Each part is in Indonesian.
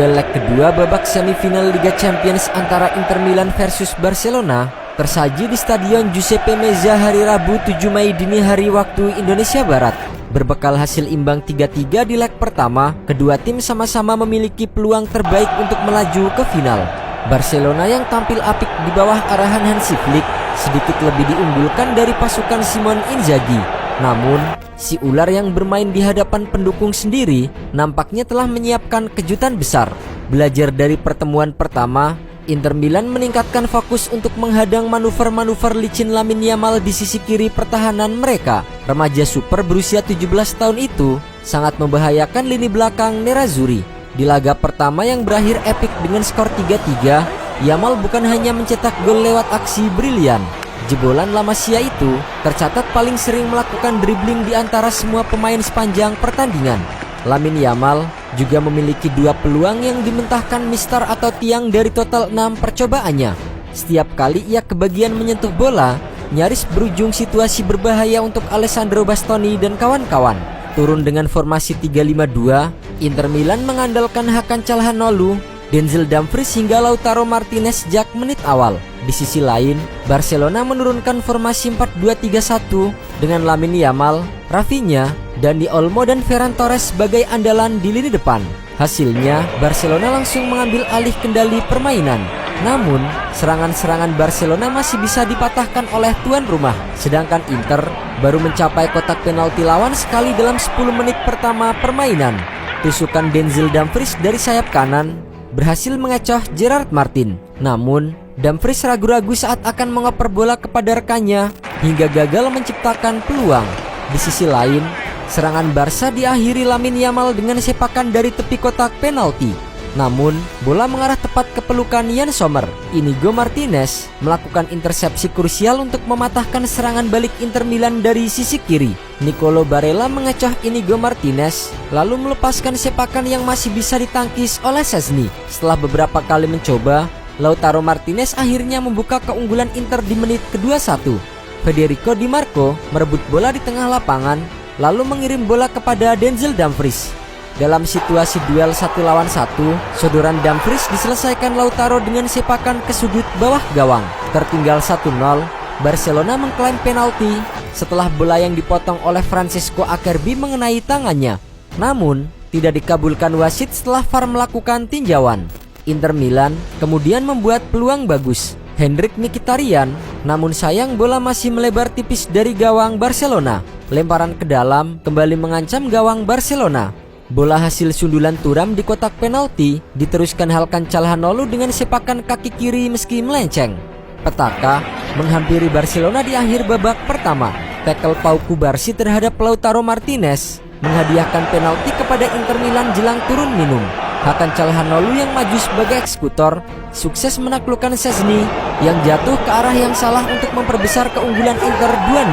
duel leg kedua babak semifinal Liga Champions antara Inter Milan versus Barcelona tersaji di Stadion Giuseppe Meazza hari Rabu 7 Mei dini hari waktu Indonesia Barat. Berbekal hasil imbang 3-3 di leg pertama, kedua tim sama-sama memiliki peluang terbaik untuk melaju ke final. Barcelona yang tampil apik di bawah arahan Hansi Flick sedikit lebih diunggulkan dari pasukan Simone Inzaghi. Namun, si ular yang bermain di hadapan pendukung sendiri nampaknya telah menyiapkan kejutan besar. Belajar dari pertemuan pertama, Inter Milan meningkatkan fokus untuk menghadang manuver-manuver licin Lamine Yamal di sisi kiri pertahanan mereka. Remaja super berusia 17 tahun itu sangat membahayakan lini belakang Nerazzurri. Di laga pertama yang berakhir epik dengan skor 3-3, Yamal bukan hanya mencetak gol lewat aksi brilian. Jebolan La Masia itu tercatat paling sering melakukan dribbling di antara semua pemain sepanjang pertandingan. Lamine Yamal juga memiliki 2 peluang yang dimentahkan mistar atau tiang dari total 6 percobaannya. Setiap kali ia kebagian menyentuh bola, nyaris berujung situasi berbahaya untuk Alessandro Bastoni dan kawan-kawan. Turun dengan formasi 3-5-2, Inter Milan mengandalkan Hakan Calhanoglu, Denzel Dumfries hingga Lautaro Martinez sejak menit awal. Di sisi lain, Barcelona menurunkan formasi 4-2-3-1 dengan Lamine Yamal, Rafinha, Dani Olmo dan Ferran Torres sebagai andalan di lini depan. Hasilnya, Barcelona langsung mengambil alih kendali permainan. Namun, serangan-serangan Barcelona masih bisa dipatahkan oleh tuan rumah, sedangkan Inter baru mencapai kotak penalti lawan sekali dalam 10 menit pertama permainan. Tusukan Denzel Dumfries dari sayap kanan berhasil mengecoh Gerard Martin. Namun, Dumfries ragu-ragu saat akan mengoper bola kepada rekannya hingga gagal menciptakan peluang. Di sisi lain, serangan Barca diakhiri Lamine Yamal dengan sepakan dari tepi kotak penalti. Namun, bola mengarah tepat ke pelukan Yann Sommer. Inigo Martinez melakukan intersepsi krusial untuk mematahkan serangan balik Inter Milan dari sisi kiri. Nicolo Barella mengecoh Inigo Martinez, lalu melepaskan sepakan yang masih bisa ditangkis oleh Szczęsny. Setelah beberapa kali mencoba, Lautaro Martinez akhirnya membuka keunggulan Inter di menit ke-21. Federico Di Marco merebut bola di tengah lapangan, lalu mengirim bola kepada Denzel Dumfries. Dalam situasi duel 1 lawan 1, sodoran Dumfries diselesaikan Lautaro dengan sepakan ke sudut bawah gawang. Tertinggal 1-0, Barcelona mengklaim penalti setelah bola yang dipotong oleh Francesco Acerbi mengenai tangannya. Namun, tidak dikabulkan wasit setelah VAR melakukan tinjauan. Inter Milan kemudian membuat peluang bagus. Henrikh Mkhitaryan, namun sayang bola masih melebar tipis dari gawang Barcelona. Lemparan ke dalam kembali mengancam gawang Barcelona. Bola hasil sundulan Thuram di kotak penalti diteruskan Hakan Calhanoglu dengan sepakan kaki kiri meski melenceng. Petaka menghampiri Barcelona di akhir babak pertama. Tackle Pau Cubarsí terhadap Lautaro Martinez menghadiahkan penalti kepada Inter Milan jelang turun minum. Hakan Calhanoglu yang maju sebagai eksekutor sukses menaklukkan Szczęsny yang jatuh ke arah yang salah untuk memperbesar keunggulan Inter 2-0.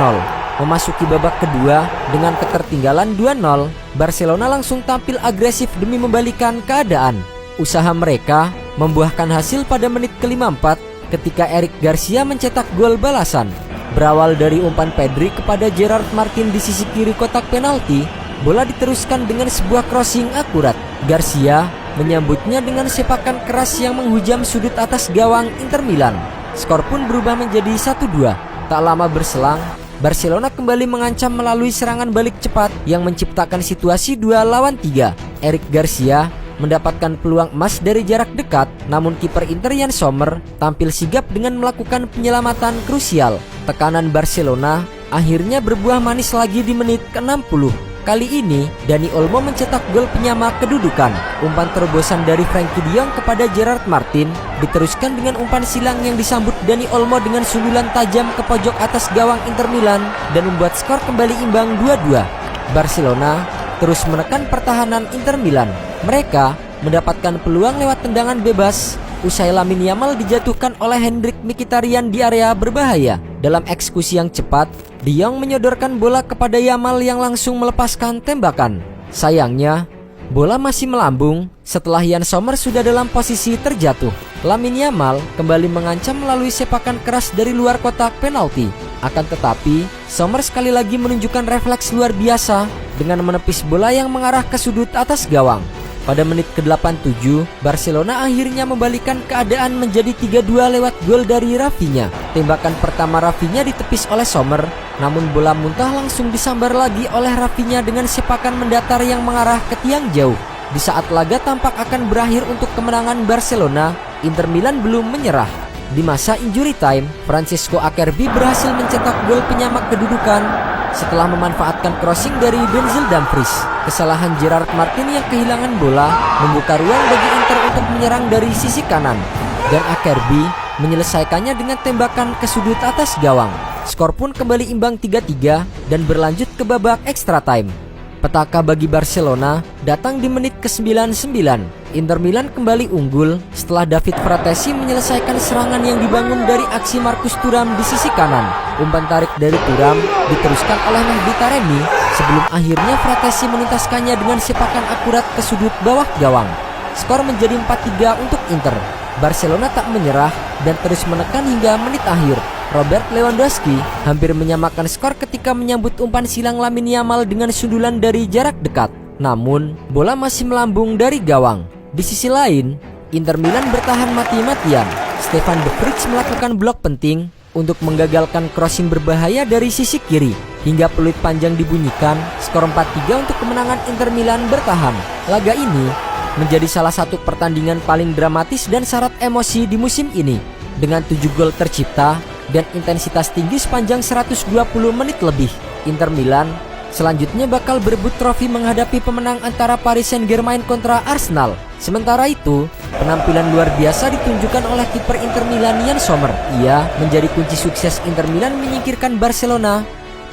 Memasuki babak kedua dengan ketertinggalan 2-0, Barcelona langsung tampil agresif demi membalikan keadaan. Usaha mereka membuahkan hasil pada menit ke-54 ketika Eric Garcia mencetak gol balasan. Berawal dari umpan Pedri kepada Gerard Martin di sisi kiri kotak penalti, bola diteruskan dengan sebuah crossing akurat. Garcia menyambutnya dengan sepakan keras yang menghujam sudut atas gawang Inter Milan. Skor pun berubah menjadi 1-2. Tak lama berselang, Barcelona kembali mengancam melalui serangan balik cepat yang menciptakan situasi 2 lawan 3. Eric Garcia mendapatkan peluang emas dari jarak dekat, namun kiper Inter Yann Sommer tampil sigap dengan melakukan penyelamatan krusial. Tekanan Barcelona akhirnya berbuah manis lagi di menit ke-60. Kali ini, Dani Olmo mencetak gol penyama kedudukan. Umpan terobosan dari Frenkie de Jong kepada Gerard Martin diteruskan dengan umpan silang yang disambut Dani Olmo dengan sundulan tajam ke pojok atas gawang Inter Milan dan membuat skor kembali imbang 2-2. Barcelona terus menekan pertahanan Inter Milan. Mereka mendapatkan peluang lewat tendangan bebas usai Lamine Yamal dijatuhkan oleh Henrikh Mkhitaryan di area berbahaya. Dalam eksekusi yang cepat, De Jong menyodorkan bola kepada Yamal yang langsung melepaskan tembakan. Sayangnya, bola masih melambung setelah Yann Sommer sudah dalam posisi terjatuh. Lamine Yamal kembali mengancam melalui sepakan keras dari luar kotak penalti. Akan tetapi, Sommer sekali lagi menunjukkan refleks luar biasa dengan menepis bola yang mengarah ke sudut atas gawang. Pada menit ke-87, Barcelona akhirnya membalikan keadaan menjadi 3-2 lewat gol dari Rafinha. Tembakan pertama Rafinha ditepis oleh Sommer, namun bola muntah langsung disambar lagi oleh Rafinha dengan sepakan mendatar yang mengarah ke tiang jauh. Di saat laga tampak akan berakhir untuk kemenangan Barcelona, Inter Milan belum menyerah. Di masa injury time, Francisco Acerbi berhasil mencetak gol penyamak kedudukan setelah memanfaatkan crossing dari Denzel Dumfries. Kesalahan Gerard Martin yang kehilangan bola membuka ruang bagi Inter untuk menyerang dari sisi kanan, dan Acerbi menyelesaikannya dengan tembakan ke sudut atas gawang. Skor pun kembali imbang 3-3 dan berlanjut ke babak extra time. Petaka bagi Barcelona datang di menit ke-99. Inter Milan kembali unggul setelah David Fratesi menyelesaikan serangan yang dibangun dari aksi Marcus Thuram di sisi kanan. Umpan tarik dari Thuram diteruskan oleh Mehdi Taremi sebelum akhirnya Fratesi menuntaskannya dengan sepakan akurat ke sudut bawah gawang. Skor menjadi 4-3 untuk Inter. Barcelona tak menyerah dan terus menekan hingga menit akhir. Robert Lewandowski hampir menyamakan skor ketika menyambut umpan silang Lamine Yamal dengan sundulan dari jarak dekat. Namun, bola masih melambung dari gawang. Di sisi lain, Inter Milan bertahan mati-matian. Stefan De Vrij melakukan blok penting untuk menggagalkan crossing berbahaya dari sisi kiri. Hingga peluit panjang dibunyikan, skor 4-3 untuk kemenangan Inter Milan bertahan. Laga ini menjadi salah satu pertandingan paling dramatis dan syarat emosi di musim ini. Dengan 7 gol tercipta dan intensitas tinggi sepanjang 120 menit lebih, Inter Milan selanjutnya bakal berebut trofi menghadapi pemenang antara Paris Saint-Germain kontra Arsenal. Sementara itu, penampilan luar biasa ditunjukkan oleh kiper Inter Milan Yann Sommer. Ia menjadi kunci sukses Inter Milan menyingkirkan Barcelona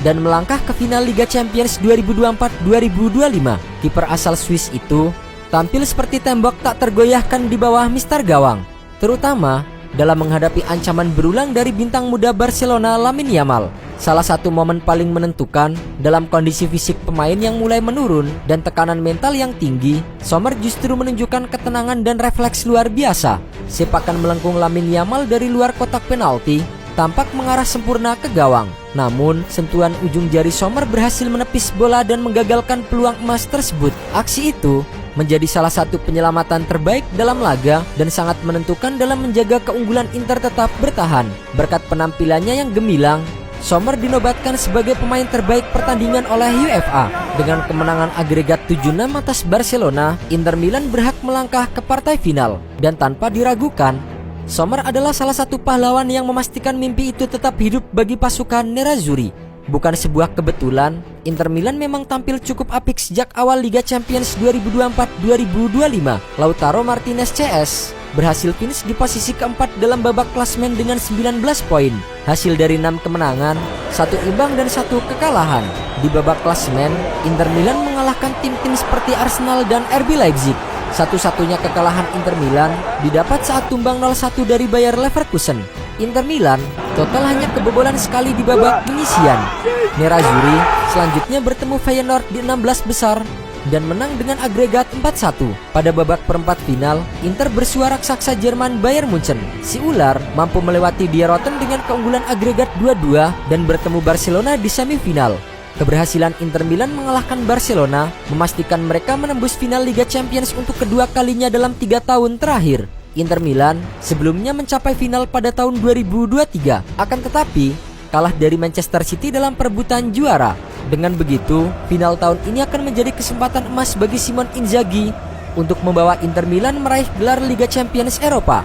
dan melangkah ke final Liga Champions 2024-2025. Kiper asal Swiss itu tampil seperti tembok tak tergoyahkan di bawah mister gawang, terutama dalam menghadapi ancaman berulang dari bintang muda Barcelona Lamine Yamal. Salah satu momen paling menentukan dalam kondisi fisik pemain yang mulai menurun dan tekanan mental yang tinggi, Sommer justru menunjukkan ketenangan dan refleks luar biasa. Sepakan melengkung Lamine Yamal dari luar kotak penalti tampak mengarah sempurna ke gawang. Namun, sentuhan ujung jari Sommer berhasil menepis bola dan menggagalkan peluang emas tersebut. Aksi itu menjadi salah satu penyelamatan terbaik dalam laga dan sangat menentukan dalam menjaga keunggulan Inter tetap bertahan. Berkat penampilannya yang gemilang, Sommer dinobatkan sebagai pemain terbaik pertandingan oleh UEFA. Dengan kemenangan agregat 7-6 atas Barcelona, Inter Milan berhak melangkah ke partai final. Dan tanpa diragukan, Sommer adalah salah satu pahlawan yang memastikan mimpi itu tetap hidup bagi pasukan Nerazzurri. Bukan sebuah kebetulan, Inter Milan memang tampil cukup apik sejak awal Liga Champions 2024-2025. Lautaro Martinez CS berhasil finish di posisi keempat dalam babak klasemen dengan 19 poin. Hasil dari 6 kemenangan, 1 imbang dan 1 kekalahan. Di babak klasemen, Inter Milan mengalahkan tim-tim seperti Arsenal dan RB Leipzig. Satu-satunya kekalahan Inter Milan didapat saat tumbang 0-1 dari Bayer Leverkusen. Inter Milan total hanya kebobolan sekali di babak penyisian. Nerazzurri selanjutnya bertemu Feyenoord di 16 besar dan menang dengan agregat 4-1. Pada babak perempat final, Inter bersua raksasa Jerman Bayern Munchen. Si ular mampu melewati Die Roten dengan keunggulan agregat 2-2 dan bertemu Barcelona di semifinal. Keberhasilan Inter Milan mengalahkan Barcelona memastikan mereka menembus final Liga Champions untuk kedua kalinya dalam 3 tahun terakhir. Inter Milan sebelumnya mencapai final pada tahun 2023, akan tetapi kalah dari Manchester City dalam perebutan juara. Dengan begitu, final tahun ini akan menjadi kesempatan emas bagi Simone Inzaghi untuk membawa Inter Milan meraih gelar Liga Champions Eropa.